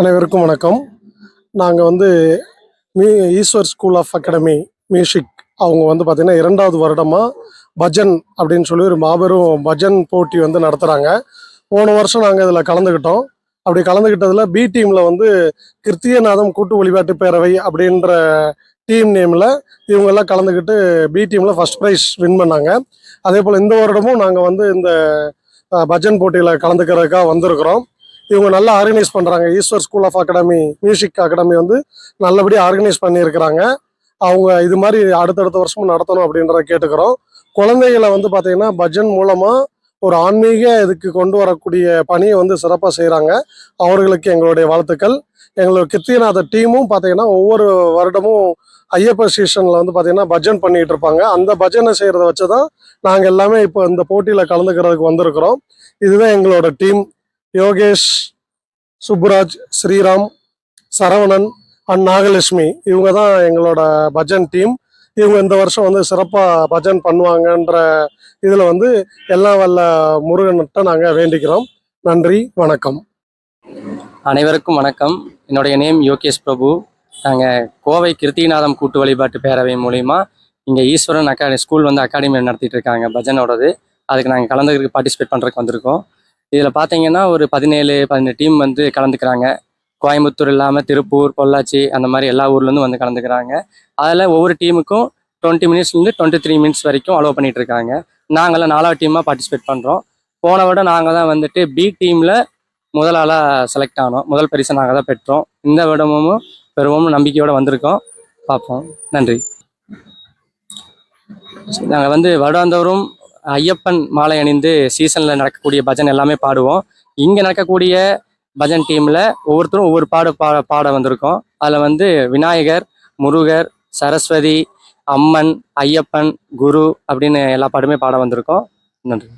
அனைவருக்கும் வணக்கம். நாங்கள் Eshwar school of academy music அவங்க பார்த்தீங்கன்னா 2வது வருடமாக பஜன் அப்படின்னு சொல்லி ஒரு மாபெரும் பஜன் போட்டி நடத்துகிறாங்க. போன வருஷம் நாங்கள் இதில் கலந்துக்கிட்டோம். அப்படி கலந்துக்கிட்டதில் பி டீமில் கிருத்தியநாதம் கூட்டு வழிபாட்டு பேரவை அப்படின்ற டீம் நேமில் இவங்கெல்லாம் கலந்துக்கிட்டு பி டீமில் ஃபஸ்ட் ப்ரைஸ் வின் பண்ணாங்க. அதே போல் இந்த வருடமும் நாங்கள் இந்த பஜன் போட்டியில் கலந்துக்கிறதுக்காக வந்திருக்கிறோம். இவங்க நல்லா ஆர்கனைஸ் பண்ணுறாங்க. Eshwar school of academy music academy நல்லபடியாக ஆர்கனைஸ் பண்ணியிருக்கிறாங்க. அவங்க இது மாதிரி அடுத்தடுத்த வருஷமும் நடத்தணும் அப்படின்றத கேட்டுக்கிறோம். குழந்தைகளை பார்த்தீங்கன்னா பஜன் மூலமாக ஒரு ஆன்மீக இதுக்கு கொண்டு வரக்கூடிய பணியை சிறப்பாக செய்கிறாங்க. அவர்களுக்கு எங்களுடைய வாழ்த்துக்கள். எங்களோட கிருத்தியநாத டீமும் பார்த்தீங்கன்னா ஒவ்வொரு வருடமும் ஐயப்ப சீசனில் பார்த்தீங்கன்னா பஜன் பண்ணிகிட்டு இருப்பாங்க. அந்த பஜனை செய்கிறத வச்சு தான் நாங்கள் எல்லாமே இப்போ இந்த போட்டியில் கலந்துக்கிறதுக்கு வந்திருக்கிறோம். இதுதான் எங்களோட டீம். யோகேஷ், சுப்புராஜ், ஸ்ரீராம், சரவணன் அண்ட் நாகலட்சுமி இவங்க தான் எங்களோட பஜன் டீம். இவங்க இந்த வருஷம் சிறப்பாக பஜன் பண்ணுவாங்கன்ற இதில் எல்லாம் வல்ல முருகன்கிட்ட நாங்கள் வேண்டிக்கிறோம். நன்றி, வணக்கம். அனைவருக்கும் வணக்கம். என்னுடைய நேம் யோகேஷ் பிரபு. நாங்கள் கோவை கிருத்திநாதம் கூட்டு வழிபாட்டு பேரவை மூலிமா இங்கே ஈஸ்வரன் ஸ்கூல் அகாடமி நடத்திட்டு இருக்காங்க பஜனோடது. அதுக்கு நாங்கள் கலந்துக்கிறதுக்கு பார்ட்டிசிபேட் பண்ணுறதுக்கு வந்திருக்கோம். இதில் பார்த்தீங்கன்னா ஒரு 17 டீம் கலந்துக்கிறாங்க. கோயம்புத்தூர் இல்லாமல் திருப்பூர், பொள்ளாச்சி அந்த மாதிரி எல்லா ஊர்லேருந்து கலந்துக்கிறாங்க. அதில் ஒவ்வொரு டீமுக்கும் 20 மினிட்ஸ்லேருந்து 23 மினிட்ஸ் வரைக்கும் அலோவ் பண்ணிகிட்டு இருக்காங்க. நாங்கள்லாம் 4வது டீமாக பார்ட்டிசிபேட் பண்ணுறோம். போன விட நாங்கள் தான் பி டீமில் முதல் ஆளாக செலக்ட் ஆனோம். முதல் பரிசை நாங்கள் தான் பெற்றோம். இந்த விடமும் பெருவும் நம்பிக்கையோடு வந்திருக்கோம். பார்ப்போம். நன்றி. நாங்கள் வருடாந்தோறும் ஐயப்பன் மாலை அணிந்து சீசனில் நடக்கக்கூடிய பஜன் எல்லாமே பாடுவோம். இங்கே நடக்கக்கூடிய பஜன் டீமில் ஒவ்வொருத்தரும் ஒவ்வொரு பாட வந்திருக்கோம். அதில் விநாயகர், முருகர், சரஸ்வதி, அம்மன், ஐயப்பன், குரு அப்படின்னு எல்லா பாடுமே பாட வந்திருக்கோம். நன்றி.